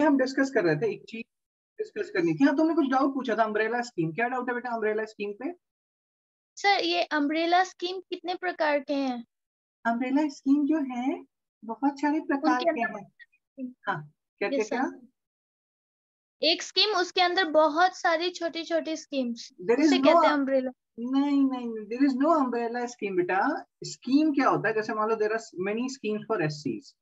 हम डिस्कस कर रहे थे, एक चीज डिस्कस करनी थी। हाँ, तुमने कुछ डाउट पूछा था अम्ब्रेला स्कीम, क्या डाउट है बेटा अम्ब्रेला स्कीम पे? सर ये अम्ब्रेला स्कीम कितने प्रकार के हैं? अम्ब्रेला स्कीम जो है बहुत सारे प्रकार उनके के अंदर हैं। हाँ, क्या क्या यस क्या? सर, एक स्कीम उसके अंदर बहुत सारी छोटी छोटी स्कीम्स, देर इज उसे नो, कहते हैं अम्ब्रेला। नहीं नहीं, there is no umbrella scheme बेटा। स्कीम क्या होता है, जैसे मान लो there are many schemes for एससीज,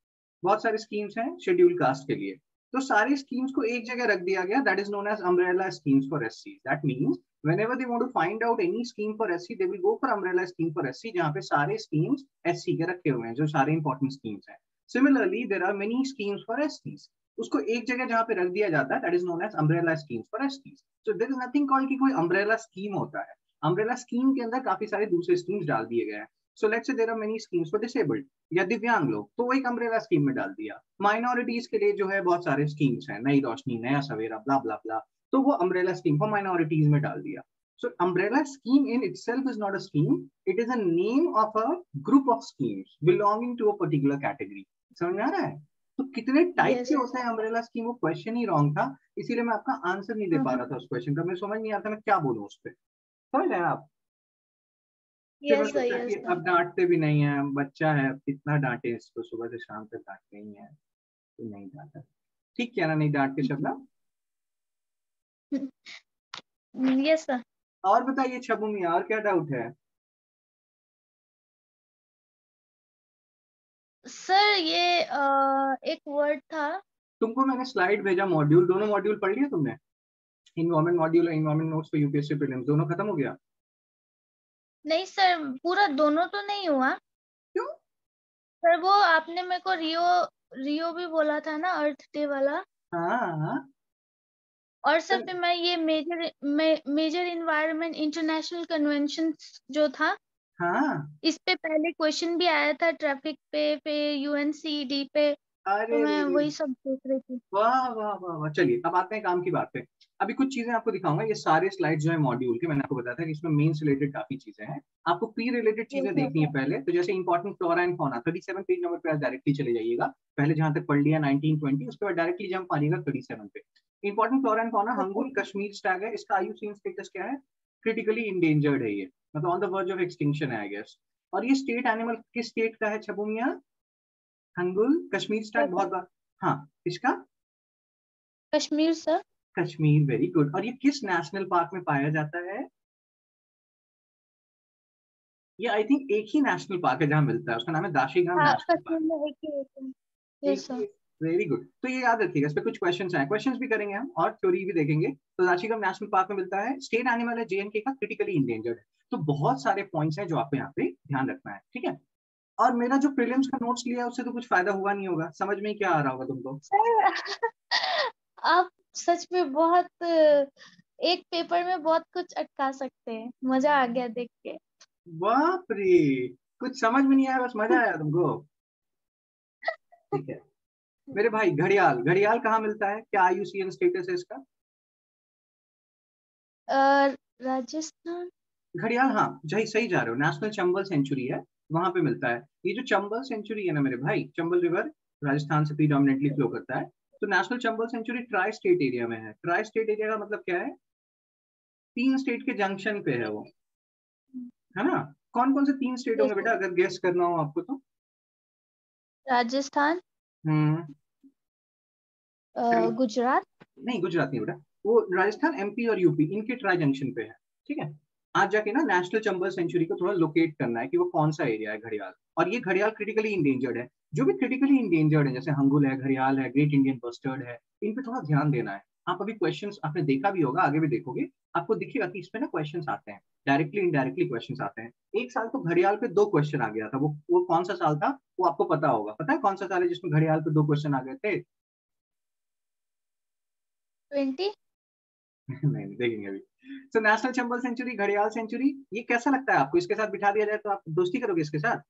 बहुत सारी स्कीम्स हैं शेड्यूल कास्ट के लिए, तो सारी स्कीम्स को एक जगह रख दिया गया, that is known as umbrella schemes for एससीज। That means whenever they want to find out any scheme for SC, they will go for umbrella scheme for SC, जहाँ पे सारे schemes SC के रखे हुए हैं, जो सारे important schemes हैं। Similarly, there are many schemes for STs, उसको एक जगह जहाँ पे रख दिया जाता है, that is known as umbrella schemes for STs. So there is nothing called कि कोई umbrella scheme होता है। umbrella scheme के अंदर काफी सारे दूसरे schemes डाल दिए गए हैं। So let's say there are many schemes for disabled या दिव्यांग लोग, तो वो एक umbrella scheme में डाल दिया। Minorities के लिए जो है बहुत सारे schemes हैं, नई रोशनी, नया सवेरा, blah blah blah, तो वो अम्ब्रेला स्कीम फॉर माइनॉरिटीज में डाल दिया। So umbrella scheme in itself is not a scheme, it is a name of a group of schemes belonging to a particular category. समझ में आ रहा है? तो कितने टाइप यस के होते हैं अम्ब्रेला स्कीम, वो क्वेश्चन ही रॉन्ग था, इसीलिए मैं आपका आंसर नहीं दे पा सर, रहा था उस क्वेश्चन का, मुझे समझ नहीं आता मैं क्या बोलूं उस पर। समझ रहे हैं आप? फिर मैं यस सर, सोचा कि यस सर। अब डांटते भी नहीं है, बच्चा है, कितना डांटे इसको, सुबह से शाम तक डांटते ही है, तो नहीं डांटा। ठीक किया ना नहीं डांट के शब्द। Yes sir. और बताइए छबू मियां, और क्या डाउट है? सर ये एक वर्ड था। तुमको मैंने स्लाइड भेजा, मॉड्यूल, दोनों मॉड्यूल पढ़ लिया तुमने? इन्वायरमेंट मॉड्यूल और environment notes for UPSC prelims दोनों खत्म हो गया? नहीं सर, पूरा दोनों तो नहीं हुआ क्यों? सर। वो आपने मेरे को रियो रियो भी बोला था ना, अर्थ डे वाला। हाँ और सर फिर मैं ये मेजर इन्वायरमेंट इंटरनेशनल कन्वेंशन जो था, हाँ। इस पे पहले क्वेश्चन भी आया था, ट्रैफिक पे, फिर यूएनसीडी पे। तो अरे रे मैं रे, वही सब देख रही थी। वाह वाह वाह वाह, चलिए अब आते हैं काम की बात पे। अभी कुछ चीजें आपको दिखाऊंगा, ये सारे स्लाइड जो है मॉड्यूल के, मैंने आपको बताया था कि इसमें मेन से रिलेटेड काफी चीजें हैं, आपको प्री रिलेटेड यस चीजें यस देखनी है सर। पहले। तो जैसे important flora and fauna 37 page number पे डायरेक्टली चले जाइएगा, पहले जहां तक पढ़ लिया 1920, उसके बाद डायरेक्टली जंप मारिएगा 37 पे। Important flora and fauna, okay hangul sir. Kashmir Stag है, इसका आईयूसीएन स्टेटस क्या है? क्रिटिकली इंडेंजर्ड है ये, मतलब on the verge of extinction है आई गेस। और ये स्टेट एनिमल किस स्टेट का है छबू मियां? हंगुल कश्मीर स्टैग बहुत बार। हाँ, इसका Kashmir sir. Kashmir, very good. और ये किस नेशनल पार्क में पाया जाता है? ये आई थिंक एक ही नेशनल पार्क है जहां मिलता है, उसका नाम है दाशीगाम हाँ, नेशनल कश्मीर पार्क। में एक ही है। एक yes he, sir. Very good. तो ये याद रखिएगा, इस पे कुछ क्वेश्चंस आए, क्वेश्चंस भी करेंगे हम और थ्योरी भी देखेंगे। तो दाशीगाम नेशनल पार्क में मिलता है, स्टेट एनिमल है जेएनके का, क्रिटिकली इंडेंजर्ड है। तो बहुत सारे पॉइंट्स हैं जो आपको यहाँ पे ध्यान रखना है, ठीक है? और मेरा जो प्रीलिम्स का नोट्स लिया है उससे तो कुछ फायदा हुआ नहीं होगा, समझ में ही क्या आ रहा होगा तुमको? सर आप सच में बहुत एक पेपर में बहुत कुछ अटका सकते हैं, मजा आ गया देख के। बाप रे, कुछ समझ में नहीं आया, बस मजा आया तुमको? ठीक है मेरे भाई। घड़ियाल, घड़ियाल कहाँ मिलता है, क्या आईयूसीएन स्टेटस है इसका? राजस्थान। घड़ियाल, हाँ सही सही जा रहे हो, नेशनल चंबल सेंचुरी है, वहां पे मिलता है। ये जो चंबल सेंचुरी है ना मेरे भाई, चंबल रिवर राजस्थान से प्रीडोमिनेटली फ्लो करता है। तो national Chambal sanctuary tri state area में है। ट्राई स्टेट एरिया का मतलब क्या है? 3 स्टेट के जंक्शन पे है वो, है ना? कौन कौन से 3 स्टेट यस होंगे बेटा, सर। अगर गेस करना हो आपको तो? राजस्थान, हम्म। गुजरात। नहीं गुजरात नहीं बेटा, वो राजस्थान, एमपी और यूपी, इनके ट्राई जंक्शन पे है, ठीक है? आज जाके ना नेशनल चंबल सेंचुरी को थोड़ा लोकेट करना है कि वो कौन सा एरिया है घड़ियाल। और ये घड़ियाल क्रिटिकली इंडेंजर्ड है। जो भी क्रिटिकली इंडेंजर्ड है, जैसे हंगुल है, घड़ियाल है, ग्रेट इंडियन बस्टर्ड है, इन पे थोड़ा ध्यान देना है। आप अभी क्वेश्चंस आपने देखा भी होगा, आगे भी देखोगे, आपको दिखेगा कि इसमें ना क्वेश्चंस आते हैं, डायरेक्टली इनडायरेक्टली क्वेश्चंस आते हैं। एक साल तो घड़ियाल पे 2 क्वेश्चन आ गया था, वो कौन सा साल था वो आपको पता होगा? पता है कौन सा साल है जिसमें घड़ियाल पे 2 क्वेश्चन आ गए थे? 20। नहीं नहीं, देखेंगे अभी। तो नेशनल चंबल सेंचुरी, घड़ियाल सेंचुरी, ये कैसा लगता है आपको? इसके साथ बिठा दिया जाए तो आप दोस्ती करोगे इसके साथ?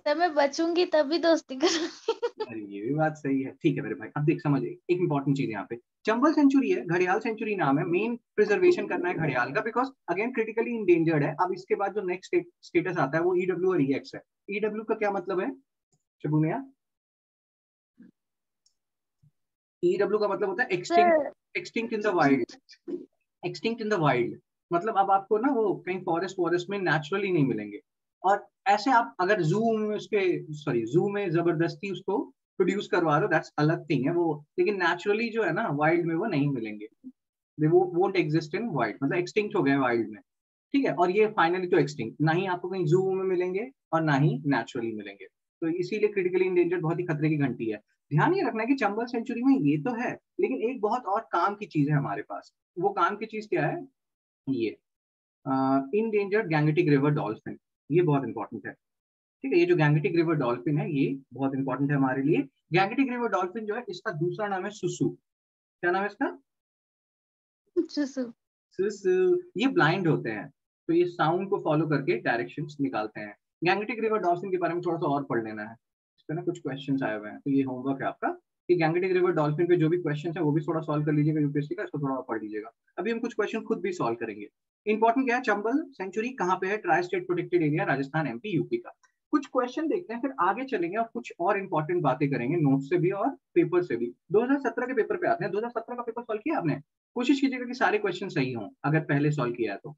तब मैं बचूंगी तभी दोस्ती करूंगी। अरे ये भी बात सही है, ठीक है मेरे भाई। अब देख समझिए एक इंपॉर्टेंट चीज यहाँ पे, चंबल सेंचुरी है, घड़ियाल सेंचुरी नाम है, मेन प्रिजर्वेशन करना है घड़ियाल का, बिकॉज अगेन क्रिटिकली इंडेंजर्ड है। अब इसके बाद जो नेक्स्ट स्टेटस आता है वो ईडब्ल्यू और ईएक्स है। ईडब्ल्यू का क्या मतलब है शबू मियां? EW का मतलब होता है sir extinct in the wild. Extinct in the wild मतलब अब आपको ना वो कहीं फॉरेस्ट में नेचुरली नहीं मिलेंगे। और ऐसे आप अगर जू में जबरदस्ती उसको प्रोड्यूस करवा रहे हो, दैट्स अलग थिंग है वो, लेकिन नेचुरली जो है ना वाइल्ड में वो नहीं मिलेंगे। दे वो वोंट एग्जिस्ट इन वाइल्ड, मतलब एक्सटिंक्ट हो गए वाइल्ड में। ठीक है, और ये फाइनली तो एक्सटिंक्ट ना ही आपको कहीं जू में मिलेंगे और ना ही नेचुरली मिलेंगे। तो इसीलिए क्रिटिकली इंडेंजर्ड बहुत ही खतरे की घंटी है। ध्यान ये रखना है कि चंबल सेंचुरी में ये तो है, लेकिन एक बहुत और काम की चीज है हमारे पास। वो काम की चीज क्या है? ये इंडेंजर्ड गैंगेटिक रिवर डॉल्फिन, ये बहुत इंपॉर्टेंट है। ठीक है, ये जो गैंगेटिक रिवर डॉल्फिन है ये बहुत इंपॉर्टेंट है हमारे लिए। गैंगेटिक रिवर डॉल्फिन जो है इसका दूसरा नाम है सुसु। क्या नाम है इसका? सुसु। सुसु। ये ब्लाइंड होते हैं, तो ये साउंड को फॉलो करके डायरेक्शंस निकालते हैं। गैंगेटिक रिवर डॉल्फिन के बारे में थोड़ा सा और पढ़ लेना है, इस पे ना कुछ क्वेश्चंस आए हुए हैं, तो ये होमवर्क है आपका कि गैंगेटिक रिवर डॉल्फिन पे जो भी क्वेश्चन है वो भी थोड़ा सॉल्व कर लीजिएगा यूपीएससी का, इसको थोड़ा और पढ़ लीजिएगा। अभी हम कुछ क्वेश्चन खुद भी सॉल्व करेंगे। इंपॉर्टेंट क्या है? चंबल सेंचुरी कहाँ पे है? Tri state protected area, Rajasthan, MP, UP का। कुछ क्वेश्चन देखते हैं, फिर आगे चलेंगे और कुछ और इंपॉर्टेंट बातें करेंगे नोट से भी और पेपर से भी। 2017 के पेपर पे आते हैं। 2017 का पेपर सॉल्व किया आपने? कोशिश कीजिएगा कि सारे क्वेश्चन सही हों, अगर पहले सॉल्व किया है तो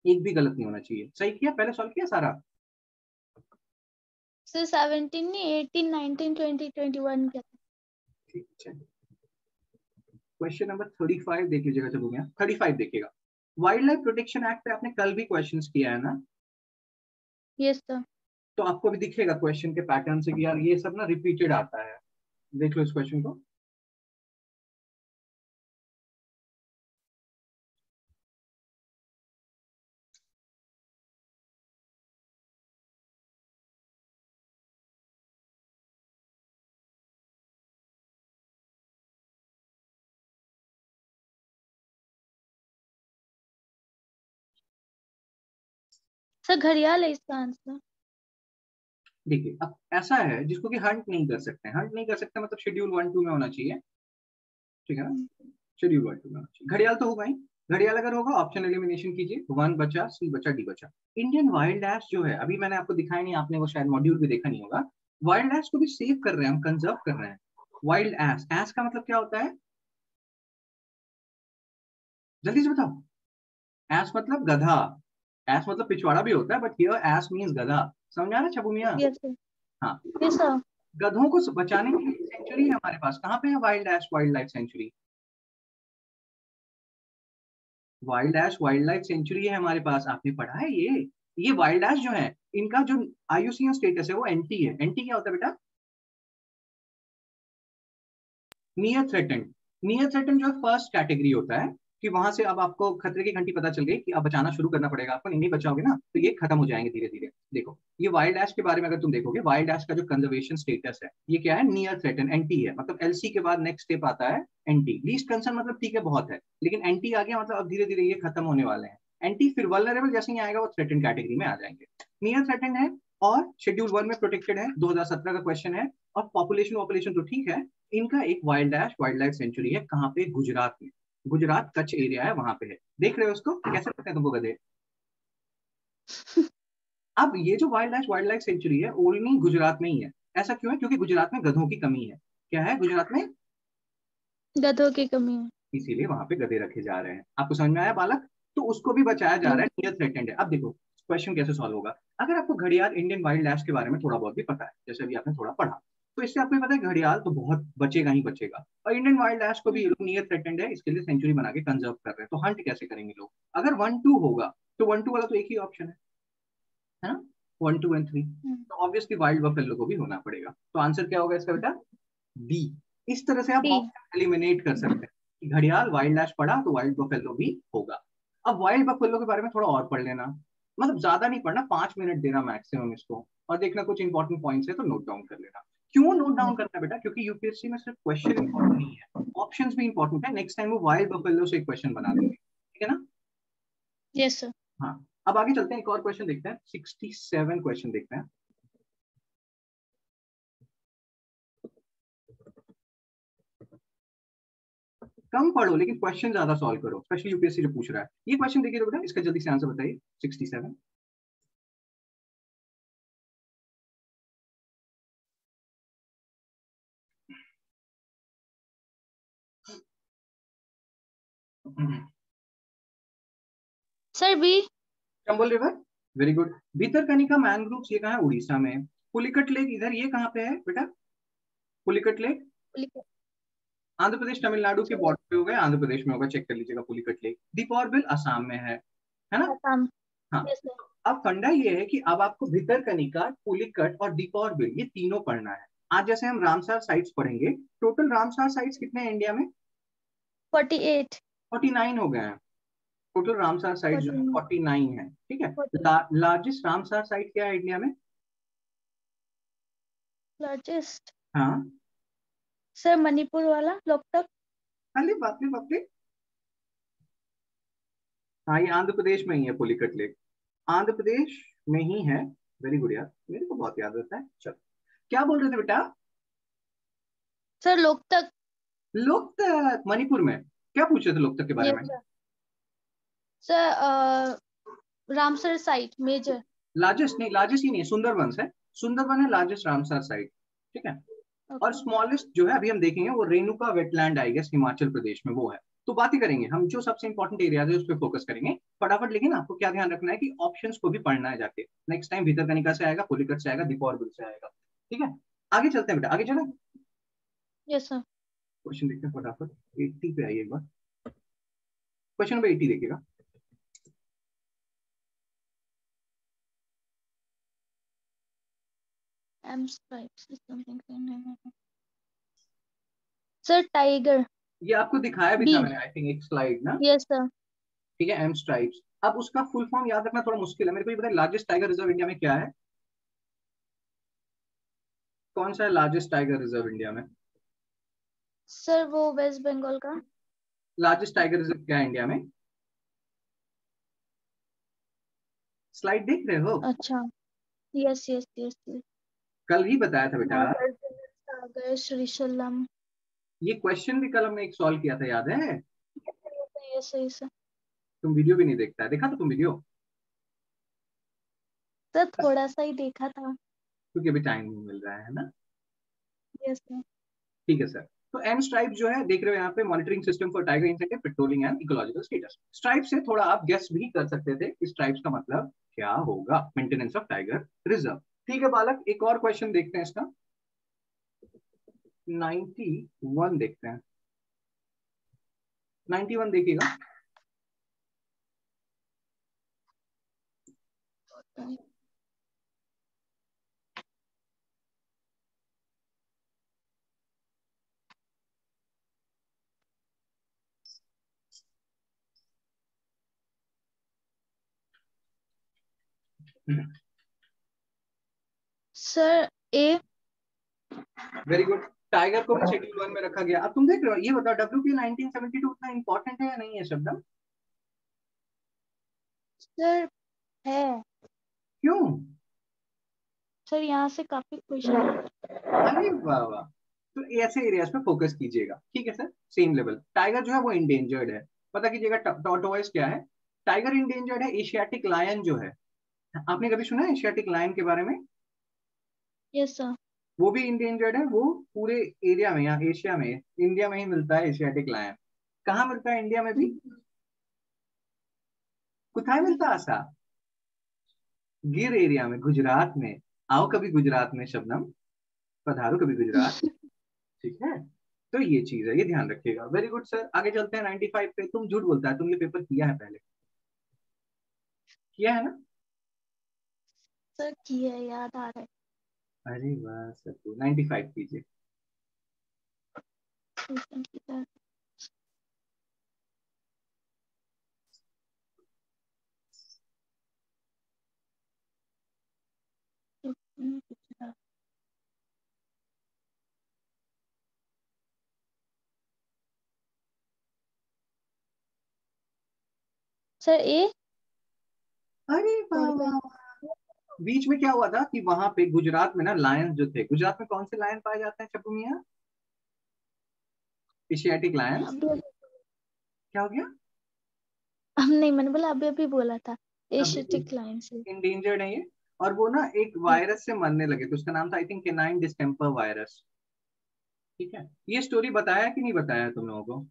एक भी गलत नहीं होना चाहिए। सही किया? पहले सॉल्व किया सारा? सर 17 नहीं 18 19 20 21 क्या था? ठीक है, क्वेश्चन नंबर 35 देख लीजिएगा। चलो यहाँ 35 देखिएगा। वाइल्ड लाइफ प्रोटेक्शन एक्ट पे आपने कल भी क्वेश्चन किया है ना? Yes sir. तो आपको भी दिखेगा क्वेश्चन के पैटर्न से कि यार ये सब ना रिपीटेड आता है। देख लो इस क्वेश्चन को। सर घड़ियाल है इसका आंसर। देखिए अब ऐसा है जिसको कि हंट नहीं कर सकते, हंट नहीं कर सकते मतलब शेड्यूल 1-2 में होना चाहिए। ठीक है ना? शेड्यूल 1-2 में होना चाहिए। घड़ियाल तो होगा ही। घड़ियाल अगर होगा ऑप्शन एलिमिनेशन कीजिए, 1 बचा, सी बचा, डी बचा। इंडियन वाइल्ड एश जो है, अभी मैंने आपको दिखाया नहीं, आपने वो शायद मॉड्यूल भी देखा नहीं होगा। वाइल्ड एश को भी सेव कर रहे हैं हम, कंजर्व कर रहे हैं। वाइल्ड एश, एश का मतलब क्या होता है? जल्दी से बताओ। एश मतलब गधा। एश मतलब पिछवाड़ा भी होता है, बट हियर एश मींस गधा। समझ आ रहा है छबू मियां? Yes sir. हाँ। Yes sir. गधों को बचाने के लिए सेंचुरी है हमारे पास। कहाँ पे है वाइल्ड एश वाइल्ड लाइफ सेंचुरी? वाइल्ड एश वाइल्ड लाइफ सेंचुरी है हमारे पास, आपने पढ़ा है ये वाइल्ड एश जो है, इनका जो आईयूसीएन स्टेटस है वो एंटी है। एंटी क्या होता है बेटा? Near threatened. नियर थ्रेटेंड जो है फर्स्ट कैटेगरी होता है, कि वहां से अब आपको खतरे की घंटी पता चल गई कि अब बचाना शुरू करना पड़ेगा आपको, नहीं बचाओगे ना तो ये खत्म हो जाएंगे धीरे धीरे। देखो ये वाइल्ड एश के बारे में अगर तुम देखोगे, वाइल्ड एश का जो कंजर्वेशन स्टेटस है ये क्या है? नियर थ्रेटन, एंटी है। मतलब एलसी के बाद नेक्स्ट स्टेप आता है एंटी। लीस्ट कंसर्न मतलब ठीक है बहुत है, लेकिन एंटी आ गया मतलब अब धीरे धीरे ये खत्म होने वाले हैं। एंटी फिर वल्नरेबल जैसे ही आएगा वो थ्रेटन कैटेगरी में आ जाएंगे। नियर थ्रेटन है और शेड्यूल 1 में प्रोटेक्टेड है, 2017 का क्वेश्चन है। और पॉपुलेशन वॉपुलेशन तो ठीक है। इनका एक वाइल्ड एश वाइल्ड लाइफ सेंचुरी है, कहाँ पे? गुजरात में। गुजरात कच्छ एरिया है वहां पे है। देख रहे हो उसको? कैसे लगता है तुमको गधे? अब ये जो वाइल्ड लाइफ सेंचुरी है ओनली गुजरात में ही है। ऐसा क्यों है? क्योंकि गुजरात में गधों की कमी है। क्या है गुजरात में? गधों की कमी है। इसीलिए वहां पे गधे रखे जा रहे हैं। आपको समझ में आया बालक? तो उसको भी बचाया जा रहा है, नियर थ्रेटेंड है। अब देखो क्वेश्चन कैसे सॉल्व होगा। अगर आपको घड़ियाल इंडियन वाइल्ड लाइफ के बारे में थोड़ा बहुत भी पता है, जैसे अभी आपने थोड़ा पढ़ा, तो इससे आपको पता है घड़ियाल तो बहुत बचेगा ही बचेगा। और इंडियन वाइल्ड लाइफ को भी ये लोग नियर थ्रेटेंड है, इसके लिए सेंचुरी बना के कंजर्व कर रहे हैं। तो हंट कैसे करेंगे लोग? अगर 1-2 होगा तो 1-2 वाला तो एक ही ऑप्शन है ना? 1, 2 एंड 3। तो ऑब्वियसली वाइल्ड बफेलो को भी होना पड़ेगा। तो आंसर क्या होगा इसका बेटा? बी। इस तरह से आप डी। ऑप्शन एलिमिनेट कर सकते हैं कि घड़ियाल वाइल्ड लैश पढ़ा तो वाइल्ड बफेलो भी होगा। अब वाइल्ड बफेलो के बारे में थोड़ा और पढ़ लेना, मतलब ज्यादा नहीं पढ़ना, 5 मिनट देना मैक्सिमम इसको, और देखना कुछ इंपॉर्टेंट पॉइंट्स है तो नोट डाउन कर लेना। क्यों नोट डाउन करना है बेटा? क्योंकि यूपीएससी में सिर्फ क्वेश्चन इंपॉर्टेंट नहीं है, ऑप्शंस भी इंपॉर्टेंट है। नेक्स्ट टाइम वो वाइल्ड बफेलो से एक क्वेश्चन बना देंगे, ठीक है ना? Yes sir. हाँ। अब आगे चलते हैं, एक और क्वेश्चन देखते हैं, 67 क्वेश्चन देखते हैं। कम पढ़ो लेकिन क्वेश्चन ज्यादा सॉल्व करो, स्पेशली यूपीएससी जो पूछ रहा है। ये क्वेश्चन देखिए तो बेटा, इसका जल्दी से आंसर बताइए। 67। Sir B. Chambal river, very good. Bhitarkanika mangroves ये कहाँ है? उड़ीसा में। पुलिकट लेक इधर, ये कहाँ पे है बेटा? पुलिकट लेक आंध्र प्रदेश तमिलनाडु के बॉर्डर पे होगा, आंध्र प्रदेश में होगा, चेक कर लीजिएगा। पुलिकट लेक। दीपौर बिल असम में है ना? असम। हाँ। Yes sir. अब फंडा ये है कि अब आपको भितरकनिका, पुलिकट और दीपौर बिल ये तीनों पढ़ना है। आज जैसे हम रामसर साइट्स पढ़ेंगे, टोटल रामसर साइट्स कितने हैं इंडिया में? 48। 49 हो गए हैं। टोटल रामसर साइट जो है 49। 49 है, ठीक है। 49। लार्जेस्ट रामसर साइट क्या है इंडिया में? लार्जेस्ट। हाँ। सर मणिपुर वाला लोकतक। अरे बाप रे बाप रे। हाँ, ये आंध्र प्रदेश में ही है पुलिकट लेक। आंध्र प्रदेश में ही है। वेरी गुड यार, मेरे को बहुत याद रहता है। चलो, क्या बोल रहे थे बेटा? सर लोकतक। लोकतक मणिपुर में। क्या पूछ रहे थे लोकतक के बारे में? Yes sir. Sir Ramsar site major. Largest नहीं, लार्जेस्ट ही नहीं है, सुंदरबंस है। सुंदरबन है लार्जेस्ट रामसर साइट, ठीक है। और ओके। स्मॉलेस्ट जो है अभी हम देखेंगे वो Renuka wetland I guess, Himachal Pradesh में वो है। तो बातें करेंगे हम, जो सबसे इंपॉर्टेंट एरियाज है उस पर फोकस करेंगे फटाफट। लेकिन आपको क्या ध्यान रखना है कि ऑप्शंस को भी पढ़ना है जाके। नेक्स्ट टाइम भितरकनिका से आएगा, पुलिकट से आएगा, दीपौर बिल से आएगा, ठीक है। आगे चलते हैं बेटा, आगे चलो। Yes sir. क्वेश्चन देखते हैं फटाफट। 80 पे आइए एक बार। क्वेश्चन नंबर 80 देखिएगा। Um stripes something. Sir tiger. ये आपको दिखाया भी बी। था मैंने, आई थिंक एक स्लाइड ना। Yes sir. ठीक है, एम स्ट्राइप्स। अब उसका फुल फॉर्म याद रखना थोड़ा मुश्किल है मेरे को। ये बताइए लार्जेस्ट टाइगर रिजर्व इंडिया में क्या है? कौन सा है लार्जेस्ट टाइगर रिजर्व इंडिया में? सर वो वेस्ट बंगाल का। लार्जेस्ट टाइगर रिजर्व क्या है इंडिया में? स्लाइड देख रहे हो? अच्छा। Yes yes yes yes. कल ही बताया था बेटा। नागार्जुन सागर श्रीशैलम। ये क्वेश्चन भी कल हमने एक सॉल्व किया था, याद है? Yes yes sir. तुम वीडियो भी नहीं देखता है, देखा था तुम वीडियो? सर थोड़ा सा ही देखा था। क्योंकि अभी टाइम नहीं मिल रहा है ना। Yes sir. ठीक है सर। तो एम स्ट्राइप जो है देख रहे हो यहाँ पे, monitoring system for tiger इंसेक्टिव patrolling and ecological status. Stripe से थोड़ा आप गेस भी कर सकते थे कि स्ट्राइप्स का मतलब क्या होगा। Maintenance of tiger reserve. ठीक है बालक, एक और क्वेश्चन देखते हैं इसका। 91 देखते हैं। 91 देखिएगा। Sir A. Very good. Tiger को भी शेड्यूल 1 में रखा गया। अब तुम देख रहे हो, ये बताओ WP 1972 उतना इंपॉर्टेंट है या नहीं है शब्द? सर है। क्यों? सर यहाँ से काफी क्वेश्चन। अरे वाह वाह। तो ऐसे एरियाज पे फोकस कीजिएगा, ठीक है सर। Same level. टाइगर जो है वो इंडेंजर्ड है, पता कीजिएगा। टॉर्टोइस क्या है? टाइगर इंडेंजर्ड है। एशियाटिक लायन जो है, आपने कभी सुना है एशियाटिक लायन के बारे में? Yes sir. वो भी इंडेंजर्ड है। वो पूरे एरिया में, यहाँ एशिया में, इंडिया में ही मिलता है एशियाटिक लायन। कहाँ मिलता है इंडिया में भी? कुछ मिलता आसा गिर एरिया में, गुजरात में। आओ कभी गुजरात में शबनम, पधारो कभी गुजरात, ठीक है। तो ये चीज है, ये ध्यान रखिएगा। वेरी गुड सर, आगे चलते हैं 95 पे। तुम झूठ बोलता है, तुम ये पेपर किया है पहले, किया है ना? सर की है याद आ रहा अरे वाह सर, 95 कीजिए। है। सर ए। अरे वाह वाह। बीच में क्या हुआ था कि वहां पे गुजरात में ना लायंस जो थे, गुजरात में कौन से लायन पाए जाते हैं चप्पू मियां? Asiatic Lions. अभी क्या हो गया? हम नहीं, मैंने बोला अभी अभी बोला था अभी एशियाटिक लाइन से। इंडेंजर्ड है ये। और वो ना एक वायरस से मरने लगे थे, उसका नाम था I think canine distemper virus, ठीक है। ये स्टोरी बताया कि नहीं बताया तुम लोगों को?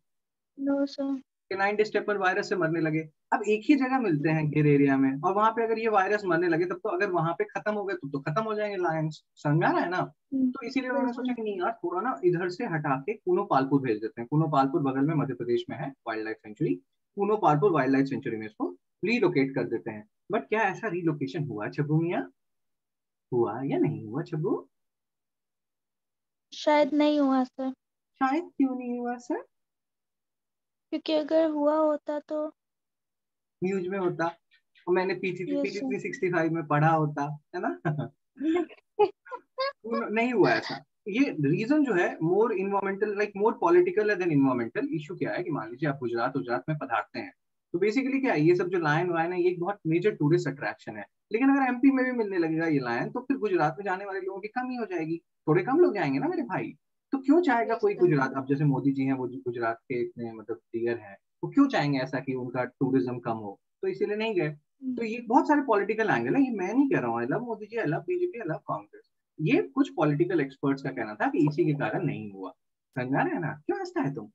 No sir. Canine distemper virus से मरने लगे। अब एक ही जगह मिलते हैं गिर एरिया में, और वहां पे अगर ये वायरस मरने लगे तब तो अगर वहां पे खत्म हो गए तो खत्म हो जाएंगे लायंस, समझ आ रहा है ना। तो इसीलिए उन्होंने सोचा बिल्कुल। कि नहीं यार, थोड़ा ना इधर से हटा के कुनो पालपुर भेज देते हैं। कुनो पालपुर बगल में मध्य प्रदेश में है वाइल्ड लाइफ सेंचुरी, कुनो पालपुर वाइल्ड लाइफ सेंचुरी में इसको रीलोकेट कर देते हैं। बट क्या ऐसा रीलोकेशन हुआ छब्बू मियाँ? हुआ या नहीं हुआ छब्बू? शायद नहीं हुआ सर, शायद क्यों नहीं हुआ सर? क्योंकि अगर हुआ होता तो। न्यूज में होता, और मैंने पीटी यस पीटी सर। 365 में पढ़ा होता, है ना। नहीं हुआ ऐसा। ये रीजन जो है more environmental, like more political than environmental issue. क्या है कि मान लीजिए आप गुजरात में पधारते हैं, तो बेसिकली क्या है, ये सब जो लायन वायन है ये एक बहुत मेजर टूरिस्ट अट्रैक्शन है। लेकिन अगर एमपी में भी मिलने लगेगा ये लायन, तो फिर गुजरात में जाने वाले लोगों की कमी हो जाएगी, थोड़े कम लोग जाएंगे ना मेरे भाई। तो क्यों चाहेगा यस कोई सर। गुजरात, अब जैसे मोदी जी हैं वो गुजरात के इतने मतलब डियर हैं, वो क्यों चाहेंगे ऐसा कि उनका टूरिज्म कम हो, तो इसीलिए नहीं गए। तो ये बहुत सारे पॉलिटिकल एंगल है, ये मैं नहीं कह रहा हूँ। I love Modi ji, I love BJP, I love Congress. ये कुछ पॉलिटिकल एक्सपर्ट्स का कहना था कि इसी के कारण नहीं हुआ। समझा रहे हैं ना, क्यों हंसता है तुम?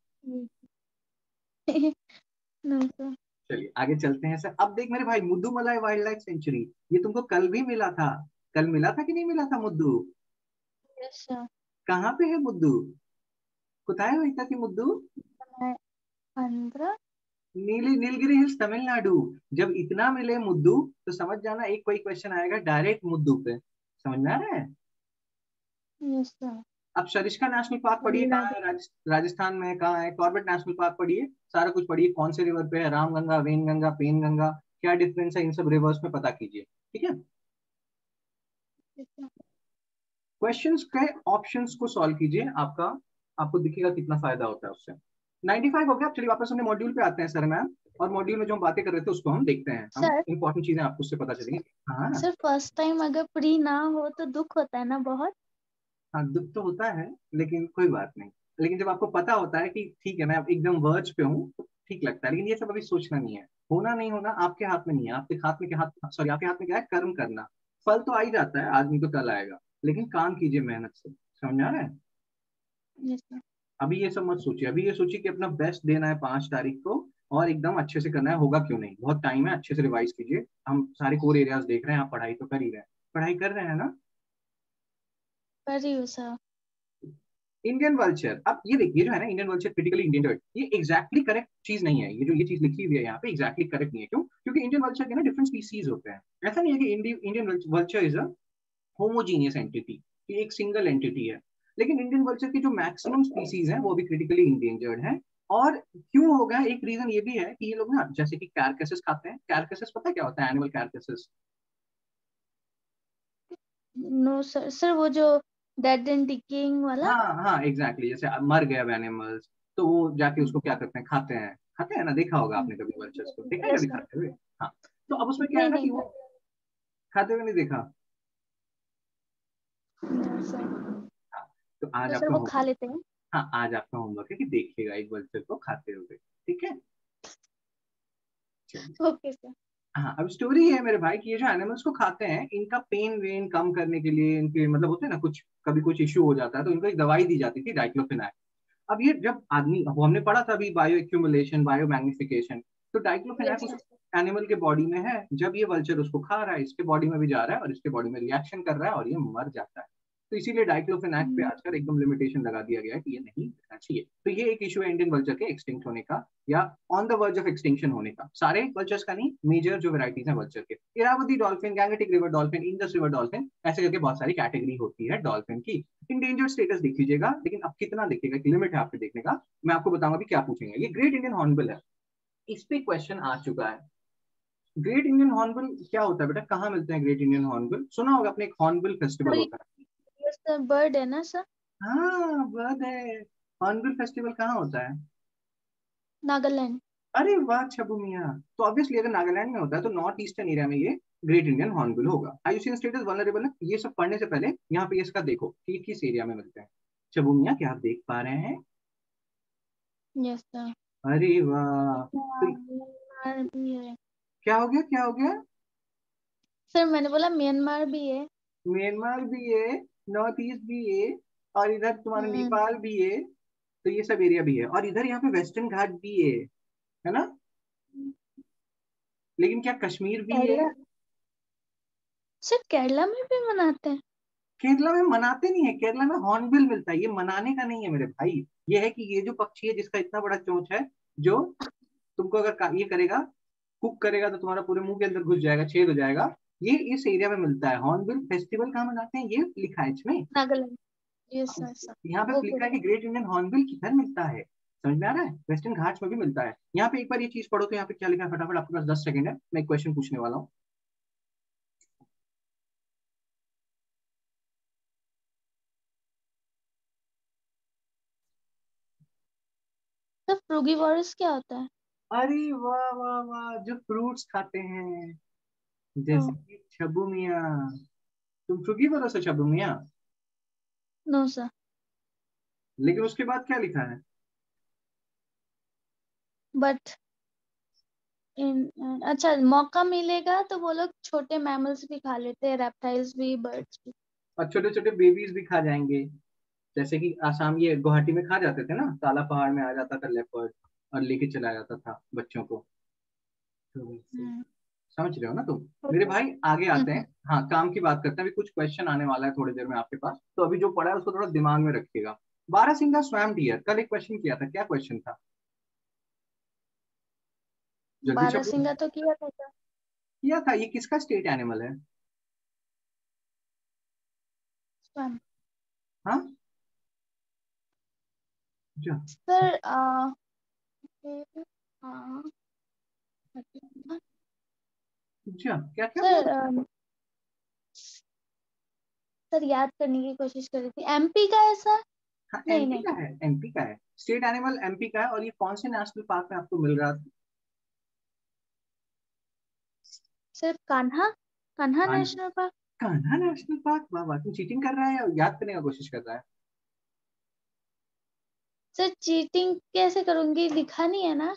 No sir. चलिए आगे चलते हैं सर। अब देख मेरे भाई, मुद्दूमलाई वाइल्ड लाइफ सेंचुरी, ये तुमको कल भी मिला था। कल मिला था कि नहीं मिला था मुद्दू? Yes sir. कहाँ पे है मुद्दू? कुताय हुई था कि मुद्दू? मैं आंध्र। नीलगिरी हिल्स तमिलनाडु। जब इतना मिले मुद्दू, तो समझ जाना एक कोई क्वेश्चन आएगा डायरेक्ट मुद्दू पे। समझ में आ रहा है? Yes sir. अब सरिस्का नेशनल पार्क पढ़िए कहाँ तमिलनाडु। है, राजस्थान में कहाँ है। कॉर्बेट नेशनल पार्क पढ़िए, सारा कुछ पढ़िए, कौन से रिवर पे है, रामगंगा, वेनगंगा, पेनगंगा, क्या डिफरेंस है इन सब रिवर्स में पता कीजिए, ठीक है। Yes sir. क्वेश्चंस के ऑप्शंस को सॉल्व कीजिए, आपका आपको दिखेगा कितना फायदा होता है उससे। 95 हो गया। चलिए वापस अपने मॉड्यूल पे आते हैं सर मैम, और मॉड्यूल में जो हम बातें कर रहे थे उसको हम देखते हैं, हम सर, इंपॉर्टेंट चीजें आपको उससे पता चलेंगी। हाँ। सर फर्स्ट टाइम अगर प्री ना हो तो दुख होता है ना बहुत। हाँ दुख तो होता है, लेकिन कोई बात नहीं। लेकिन जब आपको पता होता है कि ठीक है मैं अब एकदम वर्ज पे हूँ, तो ठीक लगता है। लेकिन ये सब अभी सोचना नहीं है, होना नहीं होना आपके हाथ में नहीं है। आपके हाथ में क्या हाथ, सॉरी आपके हाथ में क्या है, कर्म करना। फल तो आ ही जाता है, आज नहीं तो कल आएगा, लेकिन काम कीजिए मेहनत से। समझ आ रहा है? Yes sir. अभी ये सब मत सोचिए, अभी ये सोचिए कि अपना बेस्ट देना है 5 तारीख को, और एकदम अच्छे से करना है। होगा क्यों नहीं, बहुत टाइम है, अच्छे से रिवाइज कीजिए। हम सारे कोर एरियाज देख रहे हैं, आप पढ़ाई तो कर ही रहे हैं, पढ़ाई कर रहे हैं ना। कर रही हूँ सर। इंडियन वल्चर, अब ये देखिए जो है ना, इंडियन वल्चर क्रिटिकली इंडेंजर्ड, ये एग्जैक्टली करेक्ट चीज नहीं है। ये जो ये चीज लिखी हुई है यहाँ पे एग्जैक्टली करेक्ट नहीं है। क्यों? क्योंकि इंडियन वल्चर के ना डिफरेंट स्पीसीज होते हैं। ऐसा नहीं है कि Indian vulture is a homogeneous entity, ये एक सिंगल एंटिटी है। लेकिन इंडियन वल्चर की जो मैक्सिमम स्पीसीज हैं वो भी क्रिटिकली इंडेंजर्ड हैं। और क्यों होगा, एक रीजन ये भी है कि ये लोग ना जैसे कि कैरकसेस खाते हैं। कैरकसेस पता है क्या होता है? एनिमल कैरकसेस। नो सर, सर वो जो डेड एंड डिकेइंग वाला। हाँ हाँ एग्जैक्टली, जैसे मर गए अब एनिमल्स, तो वो जाके उसको क्या करते हैं, खाते हैं। खाते हैं ना, देखा होगा आपने कभी वर्चर्स को, देखा है यस कभी सर। खाते हुए? हाँ। तो अब उसमें क्या है नहीं ना कि नहीं। वो खाते हुए नहीं देखा। नहीं सर। हाँ। तो आज तो सर आपका वो खा होमवर्क, लेते हैं। हाँ आज आपका होमवर्क है कि देखिएगा एक वर्चर को खाते हुए, ठीक है। चलिए। Okay sir. हाँ अब स्टोरी है मेरे भाई कि ये जो एनिमल्स को खाते हैं, इनका पेन वेन कम करने के लिए, इनके मतलब होते हैं ना कुछ, कभी कुछ इश्यू हो जाता है तो इनको एक दवाई दी जाती थी, डाइक्लोफिनाक। अब ये जब आदमी, वो हमने पढ़ा था अभी, बायो एक्यूमुलेशन, बायो मैग्निफिकेशन। तो डाइक्लोफिनाक यस उस सर। एनिमल के बॉडी में है, जब ये वल्चर उसको खा रहा है इसके बॉडी में भी जा रहा है, और इसके बॉडी में रिएक्शन कर रहा है और ये मर जाता है। तो इसीलिए डाइक्लोफिनाक पे आजकल एकदम लिमिटेशन लगा दिया गया है कि ये नहीं करना चाहिए। तो ये एक इशू है इंडियन वल्चर के एक्सटिंक्ट होने का, या on the verge of extinction होने का। सारे वल्चर्स का नहीं, मेजर जो वेराइटीज है वल्चर के, Irrawaddy dolphin, Gangetic river dolphin, Indus river dolphin, ऐसे करके बहुत सारी कैटेगरी होती है डॉल्फिन की। इंडेंजर्ड स्टेटस देख लीजिएगा, लेकिन अब कितना देखिएगा, एक लिमिट है आपके देखने का। मैं आपको बताऊंगा भी क्या पूछेंगे। ये ग्रेट इंडियन हॉर्नबिल है, इस पे क्वेश्चन आ चुका है। ग्रेट इंडियन हॉर्नबिल क्या होता है बेटा, कहाँ मिलते हैं ग्रेट इंडियन हॉर्नबिल? सुना होगा अपने, एक हॉर्नबिल फेस्टिवल सर होता है। ये सर बर्ड है ना सर? हाँ बर्ड है। हॉर्नबिल फेस्टिवल कहाँ होता है? नागालैंड। अरे वाह छबू मियाँ, तो ऑब्वियसली अगर नागालैंड में होता है तो नॉर्थ ईस्टर्न एरिया में ये ग्रेट इंडियन हॉर्नबिल होगा। आईयूसीएन स्टेटस वल्नरेबल है, ये सब पढ़ने से पहले यहाँ पे इसका देखो कि किस एरिया में मिलते हैं। छबू मियाँ क्या आप देख पा रहे हैं? Yes sir. अरे वाह। तो म्यांमार भी है। क्या हो गया, क्या हो गया? सर मैंने बोला म्यांमार भी है। म्यांमार भी है, नॉर्थ ईस्ट भी है, और इधर तुम्हारा हम्म। नेपाल भी है। तो ये सब एरिया भी है, और इधर यहाँ पे वेस्टर्न घाट भी है। है ना? लेकिन क्या कश्मीर भी है? केरला, सर केरला में भी मनाते हैं? केरला में मनाते नहीं है, केरला में हॉर्नबिल मिलता है, ये मनाने का नहीं है मेरे भाई। ये है कि ये जो पक्षी है जिसका इतना बड़ा चोंच है, जो तुमको अगर ये करेगा, कुक करेगा तो तुम्हारा पूरे मुंह के अंदर घुस जाएगा, छेद हो जाएगा। ये इस एरिया में मिलता है। हॉर्नबिल फेस्टिवल कहाँ मनाते हैं, ये लिखा है इसमें। नागालैंड। Yes sir sir. यहाँ पे ओके। लिखा है कि ग्रेट इंडियन हॉर्नबिल किधर मिलता है। समझ में आ रहा है? वेस्टर्न घाट्स में भी मिलता है। यहाँ पे एक बार ये चीज पढ़ो तो यहाँ पे क्या लिखा है, फटाफट, आपके पास 10 सेकंड है, मैं एक क्वेश्चन पूछने वाला हूँ। सर फ्रूगीवोरस क्या होता है? अरे वाह वाह वाह, जो फ्रूट्स खाते हैं, जैसे ओ कि छबू मियाँ। तुम फ्रूगी बोलो सो छबू मियाँ। No sir. लेकिन उसके बाद क्या लिखा है? बट अच्छा, मौका मिलेगा तो वो लोग छोटे मैमल्स भी खा लेते हैं, रेप्टाइल्स भी, बर्ड्स भी। और छोटे छोटे बेबीज भी खा जाएंगे। जैसे कि आसाम, ये गुवाहाटी में खा जाते थे ना, काला पहाड़ में आ जाता था लेपर्ड और लेके चला जाता था बच्चों को। तो वैसे, हम्म। समझ रहे हो ना तुम? मेरे ओके। भाई आगे आते हैं। हाँ, काम की बात करते हैं। अभी कुछ क्वेश्चन आने वाला है थोड़ी देर में आपके पास, तो अभी जो पढ़ा है उसको थोड़ा दिमाग में रखिएगा। बारहसिंगा स्वैम डियर, कल एक क्वेश्चन किया था, क्या क्वेश्चन था? जल्दी छपू। बारहसिंगा तो किया था सर। किया था, ये किसका स्टेट एनिमल है? स्वयं। हाँ, जो, सर हाँ, जो क्या क्या सर बोल। सर याद करने की कोशिश कर रही थी, एमपी का है सर? हाँ, नहीं एमपी नहीं। का है, एमपी का है। स्टेट एनिमल एमपी का है। और ये कौन से नेशनल पार्क में आपको मिल रहा था? सर कान्हा, कान्हा कान, national park. Kanha national park. वाह वाह, तुम चीटिंग कर रहा है या याद करने का कोशिश कर रहा है? सर चीटिंग कैसे करूंगी, लिखा नहीं है ना।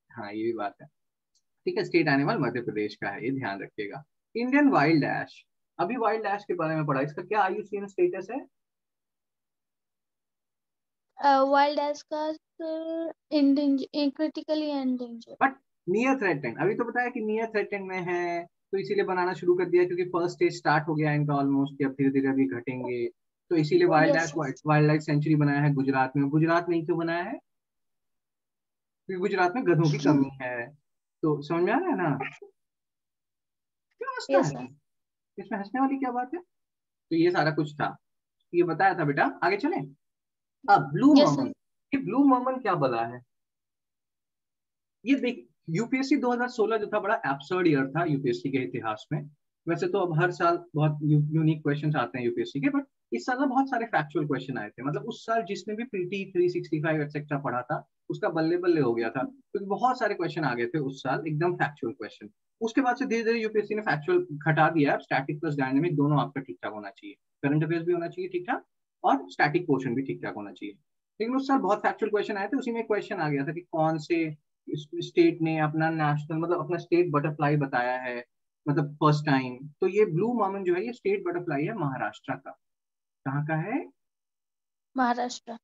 हाँ, ये भी बात है। ठीक है, स्टेट एनिमल मध्य प्रदेश का है, ये ध्यान रखिएगा। इंडियन वाइल्ड ऐश, अभी वाइल्ड ऐश के बारे में पढ़ा, इसका क्या आईयूसीएन स्टेटस है? वाइल्ड एस का sir endangered, critically endangered. But near threatened, अभी तो बताया कि नियर थ्रेटेंड में है, तो इसीलिए बनाना शुरू कर दिया क्योंकि फर्स्ट स्टेज स्टार्ट हो गया है इनका ऑलमोस्ट, कि अब धीरे धीरे अभी घटेंगे। तो इसीलिए वाइल्ड यस ऐश यस। वाइल्ड लाइफ सेंचुरी बनाया है गुजरात में। गुजरात में ही क्यों बनाया है? क्योंकि गुजरात में गधों की कमी है। तो समझ में आ रहा है ना? क्यों हंसता यस है? सर। इसमें हंसने वाली क्या बात है? तो ये सारा कुछ था, ये बताया था बेटा। आगे चलें। अब ब्लू यस सर। मर्मन, ये ब्लू मर्मन क्या बला है? ये देख, यूपीएससी 2016 जो था बड़ा एब्सर्ड ईयर था यूपीएससी के इतिहास में। वैसे तो अब हर साल बहुत यूनिक क्वेश्चंस आते हैं यूपीएससी के, बट इस साल ना बहुत सारे फैक्चुअल क्वेश्चन आए थे। मतलब उस साल जिसने भी पीटी 365 एक्सेट्रा पढ़ा था, उसका बल्ले बल्ले हो गया था, क्योंकि बहुत सारे क्वेश्चन आ गए थे उस साल, एकदम फैक्चुअल क्वेश्चन। उसके बाद से धीरे धीरे यूपीएससी ने फैक्चुअल घटा दिया है। स्टैटिक प्लस डायनेमिक दोनों आपका ठीक ठाक होना चाहिए। करंट अफेयर्स भी होना चाहिए ठीक ठाक, और स्टैटिक पोर्शन भी ठीक ठाक होना चाहिए। लेकिन उस साल बहुत फैक्चुअल क्वेश्चन आए थे। उसी में क्वेश्चन आ गया था कि कौन से स्टेट ने अपना नेशनल, मतलब अपना स्टेट बटरफ्लाई बताया है, मतलब फर्स्ट टाइम। तो ये ब्लू मामन जो है, ये स्टेट बटरफ्लाई है महाराष्ट्र का। कहाँ का है? महाराष्ट्र।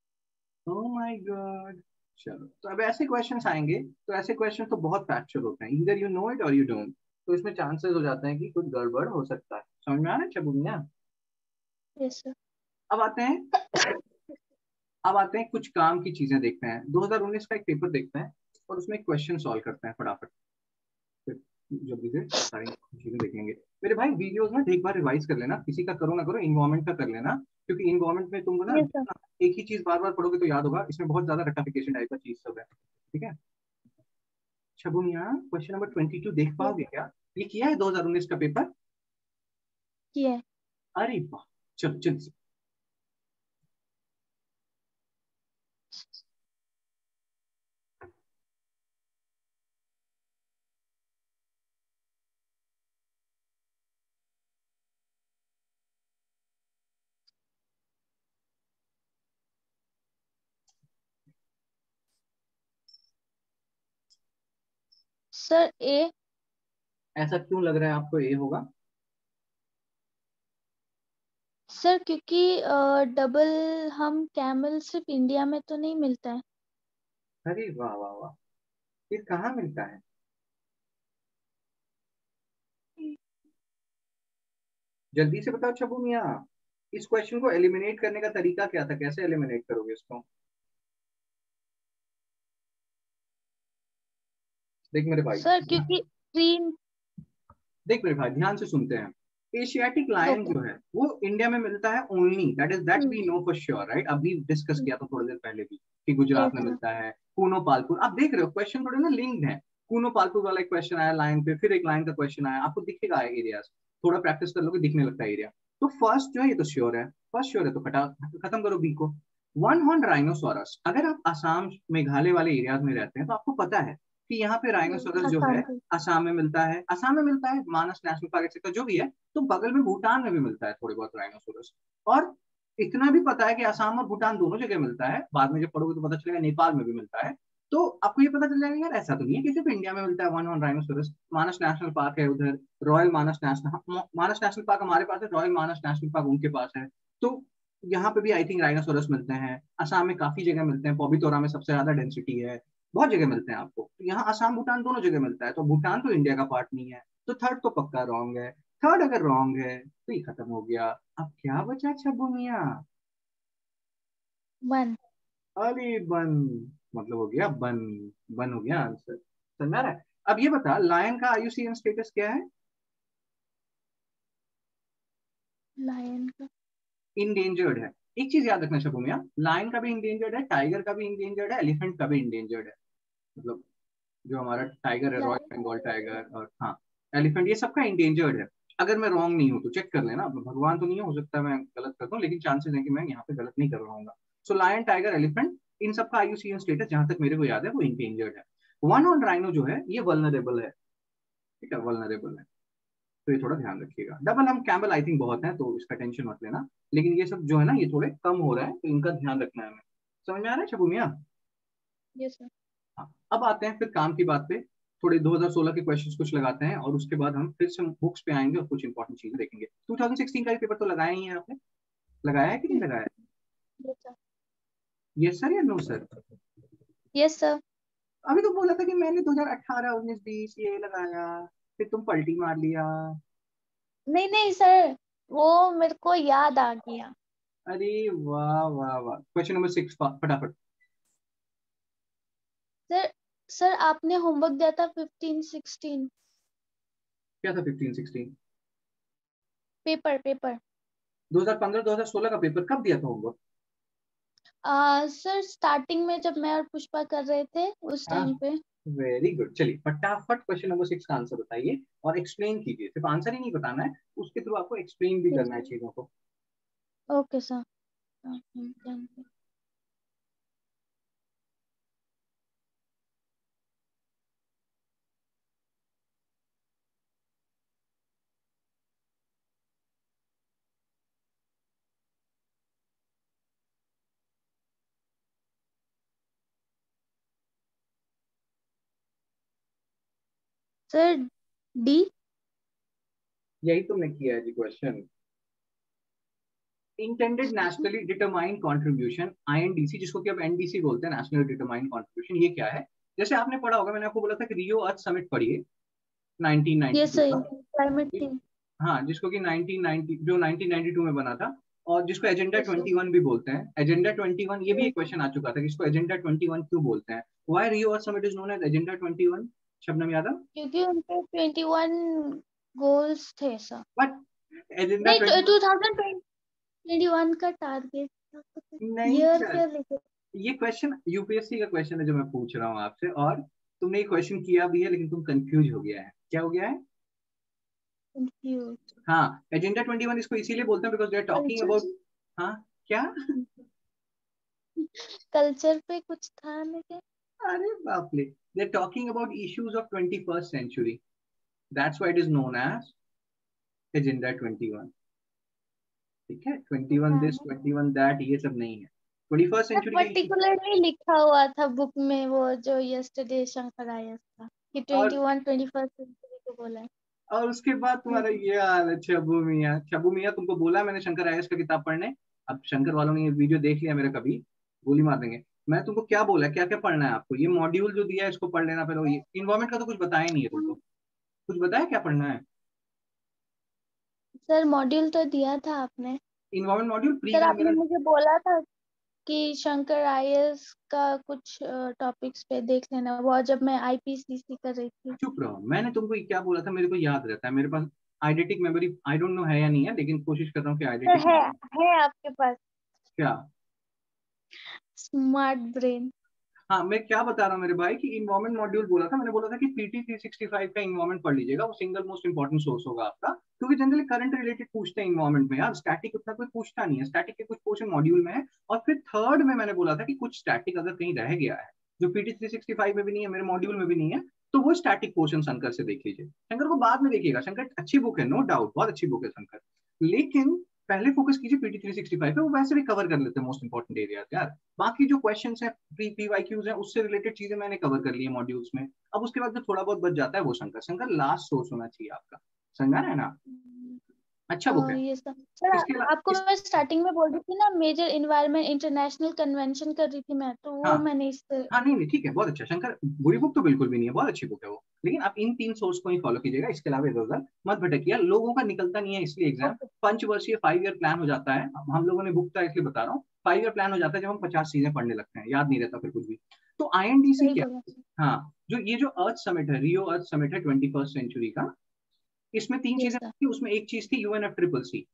Oh my god. चलो, तो अब ऐसे क्वेश्चंस आएंगे, तो ऐसे क्वेश्चन तो बहुत फैक्चुअल होते हैं, इधर यू नो इट और यू डोंट। तो इसमें चांसेस हो जाते हैं कि कुछ गड़बड़ हो सकता है। समझ में आ रहा है चबुनिया? Yes sir. अब आते हैं, अब आते हैं कुछ काम की चीजें देखते हैं। 2019 का एक पेपर देखते हैं और उसमें क्वेश्चन सॉल्व करते हैं फटाफट। फिर जल्दी से सारी चीजें देखेंगे। मेरे भाई वीडियोस में एक बार रिवाइज कर लेना, किसी का करो ना करो, इन्वायरमेंट का कर लेना। क्योंकि इन्वायरमेंट में तुमको ना यस सर। एक ही चीज बार बार पढ़ोगे तो याद होगा, इसमें बहुत ज्यादा रटाफिकेशन टाइप का चीज सब है। ठीक है? शगुनिया, क्वेश्चन नंबर 22 देख यस पाओगे क्या? ये किया है 2019 का पेपर? किया है। अरे वाह, चल चल। सर ए। ऐसा क्यों लग रहा है आपको ए होगा? सर क्योंकि डबल हम कैमल सिर्फ इंडिया में तो नहीं मिलता है। अरे वाह वाह वाह, फिर कहाँ मिलता है? जल्दी से बताओ छबू मियाँ, इस क्वेश्चन को एलिमिनेट करने का तरीका क्या था, कैसे एलिमिनेट करोगे इसको? देख मेरे भाई, सर क्योंकि स्क्रीन। देख मेरे भाई, ध्यान से सुनते हैं। Asiatic lion okay. जो है वो इंडिया में मिलता है only, that we know for sure, right? अभी डिस्कस किया था थोड़ी देर पहले भी कि गुजरात यस में सर। मिलता है, कूनो पालपुर। आप देख रहे हो क्वेश्चन थोड़े ना लिंक्ड है। कूनो पालपुर वाला एक क्वेश्चन आया लाइन पे, फिर एक लाइन का क्वेश्चन आया, आपको दिखेगा एरिया, थोड़ा प्रैक्टिस कर लोगे दिखने लगता है एरिया। तो फर्स्ट जो है ये तो श्योर है, फर्स्ट श्योर है, तो खत्म करो बी को। वन हॉर्न राइनोसोरस, अगर आप असम मेघालय वाले एरियाज में रहते हैं तो आपको पता है कि यहाँ पे राइनोसोरस जो है आसान से। असम में मिलता है, असम में मिलता है, मानस नेशनल पार्क एक्सेट्रा जो भी है। तो बगल में भूटान में भी मिलता है थोड़े बहुत राइनोसोरस। और इतना भी पता है कि असम और भूटान दोनों जगह मिलता है, बाद में जब पढ़ोगे तो पता चलेगा नेपाल में भी मिलता है। तो आपको ये पता चल जाएगा यार ऐसा तो नहीं है कि सिर्फ इंडिया में मिलता है वन वन राइनोसोरस। मानस नेशनल पार्क है उधर, रॉयल मानस नेशनल, मानस नेशनल पार्क हमारे पास है, रॉयल मानस नेशनल पार्क उनके पास है। तो यहाँ पे भी आई थिंक राइनोसोरस मिलते हैं, असम में काफी जगह मिलते हैं, पॉबितोरा में सबसे ज्यादा डेंसिटी है, बहुत जगह मिलते हैं आपको। तो यहाँ असम भूटान दोनों जगह मिलता है, तो भूटान तो इंडिया का पार्ट नहीं है। तो थर्ड तो पक्का रॉन्ग है। थर्ड अगर रॉन्ग है तो ये खत्म हो गया। अब क्या बचा छब्बू मियाँ? वन। अरे बन, मतलब हो गया बन, बन हो गया आंसर। समझ आ रहा है? अब ये बता, लायन का आईयूसीएन स्टेटस क्या है? लायन का। इंडेंजर्ड है। एक चीज याद रखना शबू मियाँ, लायन का भी इंडेंजर्ड है, टाइगर का भी इंडेंजर्ड है, एलिफेंट का भी इंडेंजर्ड है। मतलब जो हमारा टाइगर है, रॉयल लायन। बंगाल टाइगर, और हाँ एलिफेंट, ये सबका इंडेंजर्ड है। अगर मैं रॉन्ग नहीं हूँ तो चेक कर लेना, भगवान तो नहीं हो सकता मैं गलत करता हूँ, लेकिन चांसेस है कि मैं यहाँ पे गलत नहीं कर रहा हूँ। सो लायन टाइगर एलिफेंट, इन सबका आईयूसीएन स्टेटस जहां तक मेरे को याद है वो इंडेंजर्ड है। वन ऑन राइनो जो है ये वल्नरेबल है, ठीक है, वल्नरेबल है। तो ये थोड़ा ध्यान रखिएगा। डबल हम कैम्बल आई थिंक बहुत है, तो इसका टेंशन मत लेना। लेकिन ये सब जो है ना ये थोड़े कम हो रहा है, तो इनका ध्यान रखना है हमें। समझ में आ रहा है शबू मियाँ? Yes sir. हाँ, अब आते हैं फिर काम की बात पे। थोड़े 2016 के क्वेश्चंस कुछ लगाते हैं और उसके बाद हम फिर से बुक्स पे आएंगे और कुछ इंपॉर्टेंट चीजें देखेंगे। 2016 का भी पेपर तो लगाया ही है आपने, लगाया है कि नहीं लगाया? Yes sir. यस सर या नो सर? Yes sir. अभी तो बोला था कि मैंने 2018 19 20 ये लगाया, फिर तुम पलटी मार लिया। नहीं नहीं सर, वो मेरे को याद आ गया। अरे वाह वाह वाह, क्वेश्चन नंबर 6 फटाफट। सर, सर आपने होमवर्क दिया था 15 16। क्या था 15 16? Paper paper. 2015 2016 का पेपर कब दिया था होमवर्क? सर स्टार्टिंग में जब मैं और पुष्पा कर रहे थे उस हाँ, टाइम पे। Very good. चलिए फटाफट क्वेश्चन नंबर 6 का आंसर बताइए और एक्सप्लेन कीजिए, सिर्फ आंसर ही नहीं बताना है, उसके थ्रू आपको एक्सप्लेन भी करना है चीजों को। Okay sir. Sir D. यही तुमने किया है G question. Intended nationally determined contribution, INDC, जिसको कि अब एनडीसी बोलते हैं, नेशनल डिटरमाइंड कंट्रीब्यूशन, ये क्या है? जैसे आपने पढ़ा होगा, मैंने आपको बोला था कि रियो अर्थ समिट पढ़िए ये 1992 सही का। Climate change. हाँ, जिसको कि 1990 जो 1992 में बना था, और जिसको एजेंडा यस सर। 21 भी बोलते हैं, एजेंडा 21, ये भी एक क्वेश्चन आ चुका था कि इसको एजेंडा 21 क्यों बोलते हैं, why Rio Earth Summit is known as agenda 21? Shabnam Yadav. क्योंकि उनके 21 गोल्स थे सर। बट एजेंडा नहीं, 21, 2021 का टारगेट था। नहीं ईयर सर, क्या लिखे? ये क्वेश्चन यूपीएससी का क्वेश्चन है जो मैं पूछ रहा हूँ आपसे, और तुमने ये क्वेश्चन किया भी है लेकिन तुम कंफ्यूज हो गया है, क्या हो गया है? कंफ्यूज। हाँ, एजेंडा 21 इसको इसीलिए बोलते हैं because they are talking culture. About, हाँ क्या? कल्चर पे कुछ था लेकिन। अरे बाप रे, they are talking about issues of 21st century, that's why it is known as agenda 21। ठीक है, 21 दिस 21 दैट ये सब नहीं है, 21st सेंचुरी के इश्यू। पर्टिकुलरली लिखा हुआ था बुक में वो जो यस्टरडे शंकर आया था कि और 21 21 सेंचुरी को बोला है। और उसके बाद तुम्हारा ये हाल है छब्बू मियाँ, छब्बू मियाँ तुमको बोला मैंने शंकर आयस का किताब पढ़ने, अब शंकर वालों ने ये वीडियो देख लिया मेरा, कभी गोली मार देंगे। मैं तुमको क्या बोला, क्या क्या पढ़ना है आपको, ये मॉड्यूल जो दिया है इसको पढ़ लेना पहले। ये इन्वायरमेंट का तो कुछ बताया नहीं है तुमको, कुछ बताया क्या पढ़ना है? सर मॉड्यूल तो दिया था आपने। इन्वायरमेंट मॉड्यूल प्री सर का आपने मेरा। मुझे बोला था कि शंकर आईएएस का कुछ टॉपिक्स पे देख लेना, वो जब मैं आईपीसीसी कर रही थी। चुप रहो, मैंने तुमको क्या बोला था, मेरे को याद रहता है, मेरे पास आइडेटिक मेमोरी आई डोंट नो है या नहीं है, लेकिन कोशिश कर रहा हूँ कि सर आइडेटिक। है आपके पास क्या? Smart brain. हाँ, मैं क्या बता रहा हूँ मेरे भाई कि इन्वायरमेंट मॉड्यूल बोला था, मैंने बोला था कि पीटी 365 का इन्वायरमेंट पढ़ लीजिएगा, वो सिंगल मोस्ट इंपॉर्टेंट सोर्स होगा आपका, क्योंकि जनरली करंट रिलेटेड पूछते हैं इन्वायरमेंट में यार, स्टैटिक उतना कोई पूछता नहीं है, स्टैटिक के कुछ पोर्शन मॉड्यूल में है। और फिर थर्ड में मैंने बोला था कि कुछ स्टैटिक अगर कहीं रह गया है जो पीटी 365 में भी नहीं है, मेरे मॉड्यूल में भी नहीं है, तो वो स्टैटिक पोर्शन शंकर से देख लीजिए। शंकर को बाद में देखिएगा, शंकर अच्छी बुक है, नो डाउट, बहुत अच्छी बुक है शंकर, लेकिन पहले फोकस कीजिए पीटी 365 पे, वो वैसे भी कवर कर लेते हैं मोस्ट इंपॉर्टेंट एरियाज यार। बाकी जो क्वेश्चंस है, पीवाईक्यूज है, उससे रिलेटेड चीजें मैंने कवर कर ली है मॉड्यूल्स में। अब उसके बाद जो थोड़ा बहुत बच जाता है वो शंकर, शंकर लास्ट सोर्स होना चाहिए आपका, समझा है ना? अच्छा बुक है। ये सब सर इसके अलावा आपको मैं स्टार्टिंग में बोल रही थी ना, मेजर इन्वायरमेंट इंटरनेशनल कन्वेंशन कर रही थी मैं, तो वो हाँ मैंने इससे। हाँ, नहीं नहीं ठीक है, बहुत अच्छा शंकर, बुरी बुक तो बिल्कुल भी नहीं है, बहुत अच्छी बुक है वो, लेकिन आप इन तीन सोर्स को ही फॉलो कीजिएगा, इसके अलावा इधर उधर मत भटकिए, लोगों का निकलता नहीं है इसलिए एग्जाम। ओके। पंचवर्षीय 5 ईयर प्लान हो जाता है, हम लोगों ने बुक था इसलिए बता रहा हूँ, 5 ईयर प्लान हो जाता है जब हम 50 चीजें पढ़ने लगते हैं, याद नहीं रहता फिर कुछ भी। तो आईएनडीसी सही क्या? बोला। हाँ, जो ये जो अर्थ समिट है, रियो अर्थ समिट है 21st सेंचुरी का, इसमें तीन यस चीजें सर। थी, उसमें एक चीज थी यूएनएफ ट्रिपल सी,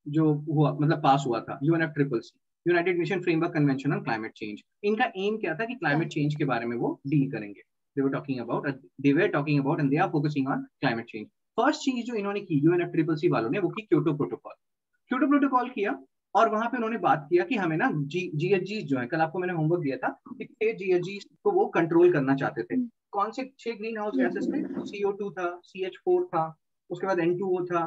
जो हुआ मतलब पास हुआ था, UNF triple C, united nation framework convention on climate change. इनका एम क्या था कि क्लाइमेट चेंज के बारे में वो डील करेंगे, they were talking about and they are focusing on climate change. First चीज जो इन्होंने की यूएनएफ ट्रिपल सी वालों ने, वो की क्योटो प्रोटोकॉल। क्योटो प्रोटोकॉल किया, और वहां पे उन्होंने बात किया कि हमें ना जीएचजी जो है, कल आपको मैंने होमवर्क दिया था कि 6 जीएचजी को वो कंट्रोल करना चाहते थे। कौन से 6 ग्रीन हाउस गैसेस थे? CO2 था, CH4 था, उसके बाद N2O था,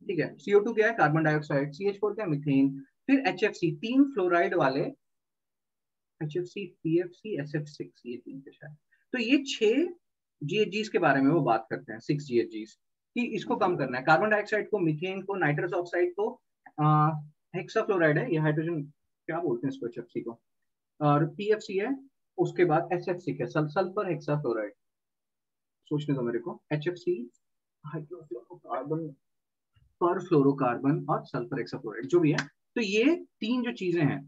ठीक है, CO2 क्या है, कार्बन डाइऑक्साइड, CH4 क्या है, मीथेन, फिर HFC, तीन फ्लोराइड वाले, HFC, PFC, SF6, ये तीन थे शायद। तो ये 6 GHGs के बारे में वो बात करते हैं, 6 GHGs, कि इसको कम करना है, कार्बन डाइऑक्साइड को, मीथेन को, नाइट्रस ऑक्साइड को, हेक्साफ्लोराइड है ये हाइड्रोजन, क्या बोलते हैं इसको, HFC को, और PFC है, उसके बाद SF6 है, सल्फर हेक्साफ्लोराइड, सोचने दो मेरे को, HFC, हाइड्रोफ्लोरोकार्बन, पर फ्लोरोकार्बन और सल्फर हेक्साफ्लोराइड, जो भी है। तो ये तीन जो चीजें हैं,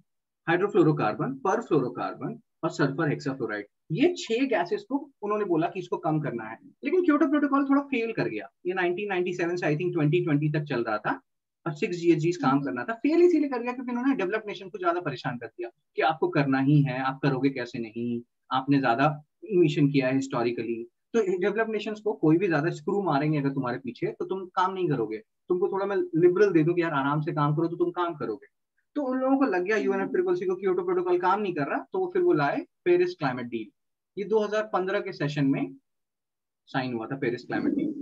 हाइड्रोफ्लोरोकार्बन, पर फ्लोरोकार्बन और सल्फर हेक्साफ्लोराइड, ये 6 गैसेस को उन्होंने बोला कि इसको कम करना है। लेकिन क्योटो प्रोटोकॉल थोड़ा फेल कर गया, ये 1997 से आई थिंक 2020 तक चल रहा था, और 6 GHGs काम करना था, फेल इसीलिए कर गया क्योंकि उन्होंने डेवलप नेशन को ज्यादा परेशान कर दिया कि आपको करना ही है, आप करोगे कैसे नहीं, आपने ज्यादा इमिशन किया है हिस्टोरिकली। तो डेवलप नेशंस को कोई भी ज्यादा स्क्रू मारेंगे अगर तुम्हारे पीछे, तो तुम काम नहीं करोगे, तुमको थोड़ा मैं लिबरल दे दूं कि यार आराम से काम करो, तो तुम काम करोगे। तो उन लोगों को लग गया यूएनएफ ट्रिपल सी को क्योटो प्रोटोकॉल काम नहीं कर रहा, तो वो फिर वो लाए पेरिस क्लाइमेट डील। ये 2015 के सेशन में साइन हुआ था, पेरिस क्लाइमेट डील।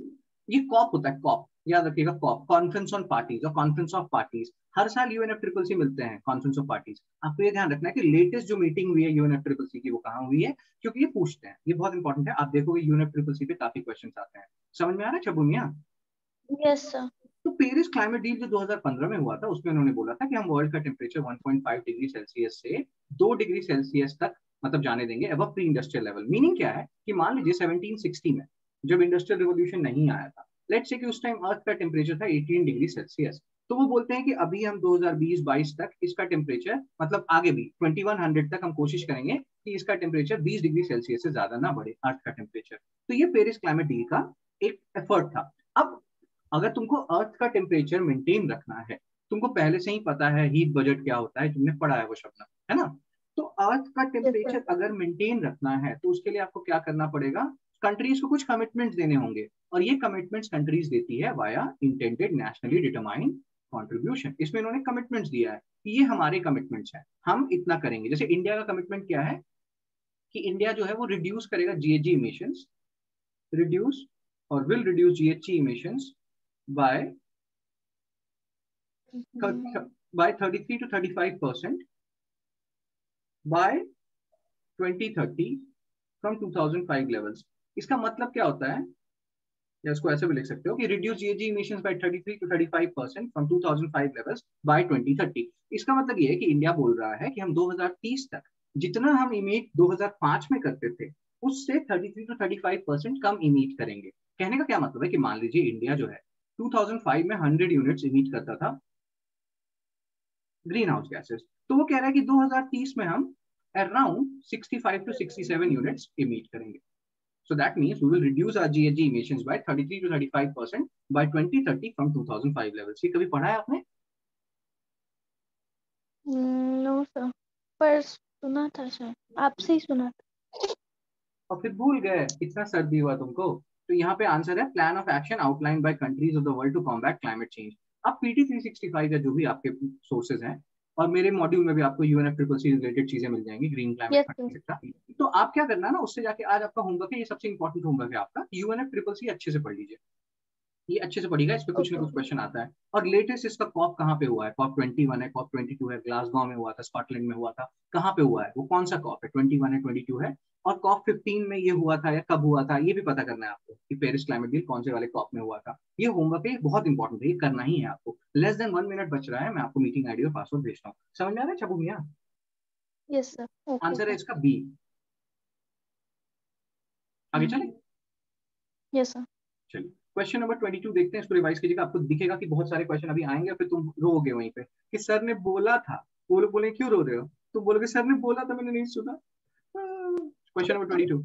ये कॉप होता है, कॉप, याद रखिएगा, कॉप, कॉन्फ्रेंस ऑन पार्टीज और कॉन्फ्रेंस ऑफ पार्टीज, हर साल यूएनएफ ट्रिपल सी मिलते हैं, कॉन्फ्रेंस ऑफ पार्टीज। आपको ये ध्यान रखना है कि लेटेस्ट जो मीटिंग हुई है यूएनएफ ट्रिपल सी की, वो कहाँ हुई है, क्योंकि ये पूछते हैं, ये बहुत इंपॉर्टेंट है, आप देखोगे यूएनएफ ट्रिपल सी पे काफी क्वेश्चन आते हैं। समझ में आ रहा है छबू मियां? Yes sir. तो पेरिस क्लाइमेट डील जो 2015 में हुआ था, उसमें उन्होंने बोला था कि हम वर्ल्ड का टेम्परेचर 1.5 डिग्री सेल्सियस से 2 डिग्री सेल्सियस तक मतलब जाने देंगे अब प्री इंडस्ट्रियल लेवल। मीनिंग क्या है कि मान लीजिए 1760 में जब इंडस्ट्रियल रिवोल्यूशन नहीं आया था, लेट्स से कि उस टाइम अर्थ का टेम्परेचर था 18 डिग्री सेल्सियस, तो वो बोलते हैं कि अभी हम 2020-22 तक इसका टेम्परेचर, मतलब आगे भी 2100 तक हम कोशिश करेंगे कि इसका टेम्परेचर 20 डिग्री सेल्सियस से ज्यादा ना बढ़े, अर्थ का टेम्परेचर। तो ये पेरिस क्लाइमेट डील का एक एफर्ट था। अब अगर तुमको अर्थ का टेम्परेचर मेंटेन रखना है, तुमको पहले से ही पता है हीट बजट क्या होता है, तुमने पढ़ा है वो शब्द, है ना? तो अर्थ का यस सर। टेम्परेचर अगर मेंटेन रखना है, तो उसके लिए आपको क्या करना पड़ेगा, कंट्रीज को कुछ कमिटमेंट्स देने होंगे, और ये कमिटमेंट्स कंट्रीज देती है via intended nationally determined contribution. इसमें इन्होंने कमिटमेंट्स दिया है कि ये हमारे कमिटमेंट्स हैं, हम इतना करेंगे। जैसे इंडिया का कमिटमेंट क्या है कि इंडिया जो है वो रिड्यूस करेगा जीएचजी इमिशंस, रिड्यूस और will reduce GHG emissions by by 33 to 35% by 2030 from 2005 levels। इसका मतलब क्या होता है या इसको ऐसे भी लिख सकते हो कि reduce GHG emissions by 33 to 35% from 2005 levels by 2030। इसका मतलब ये है कि इंडिया बोल रहा है कि हम 2030 तक जितना हम इमिट 2005 में करते थे उससे 33 to 35% कम इमिट करेंगे। कहने का क्या मतलब है कि मान लीजिए इंडिया जो है 2005 में 100 यूनिट्स इमिट करता था ग्रीन हाउस गैसेस, तो वो कह रहा है कि 2030 में हम अराउंड 65 to 67 यूनिट्स इमिट करेंगे। So that means we will reduce our GHG emissions by 33 to 35% by 2030 from 2005 levels। ये कभी पढ़ा है आपने? नो सर, पर सुना था, शायद आपसे ही सुना था। और फिर भूल गए, इतना सर्दी हुआ तुमको। तो यहाँ पे आंसर है plan of action outline by countries of the world to combat climate change. आप पीटी 365 या जो भी आपके सोर्सेज हैं, और मेरे मॉड्यूल में भी आपको यूएनएफसीसीसी रिलेटेड चीजें मिल जाएंगी, green climate yes fund sir. Etcetera. तो आप क्या करना है ना, उससे जाके आज आपका होमवर्क है, ये सबसे इंपॉर्टेंट होमवर्क है आपका, यूएनएफसीसीसी अच्छे से पढ़ लीजिए। ये अच्छे से पढ़िएगा, इस पे कुछ ना ओके। कुछ क्वेश्चन आता है। और लेटेस्ट इसका कॉप कहाँ पे हुआ है? कॉप 21 है, कॉप 22 है, ग्लासगो में हुआ था, स्कॉटलैंड में हुआ था। कहाँ पे हुआ है वो, कौन सा कॉप है? 21 है, 22 है, और कॉप 15 में ये हुआ था या कब हुआ था, ये भी पता करना है आपको कि पेरिस क्लाइमेट डील कौन से वाले कॉप में हुआ था। ये होमवर्क है, बहुत इंपॉर्टेंट है, ये करना ही है आपको। लेस देन 1 मिनट बच रहा है, मैं आपको मीटिंग आईडी और पासवर्ड भेजता हूँ। समझ में आ रहा है चबू मियाँ? Yes sir. ओके आंसर है सर। इसका बी। आगे चले? Yes sir. चलिए क्वेश्चन नंबर 22 देखते हैं, इसको रिवाइज कीजिएगा। आपको दिखेगा कि बहुत सारे क्वेश्चन अभी आएंगे, फिर तुम रोओगे वहीं पे कि सर ने बोला था। वो लोग बोले क्यों रो रहे हो, तुम बोलोगे सर ने बोला था मैंने नहीं सुना। Question number 22,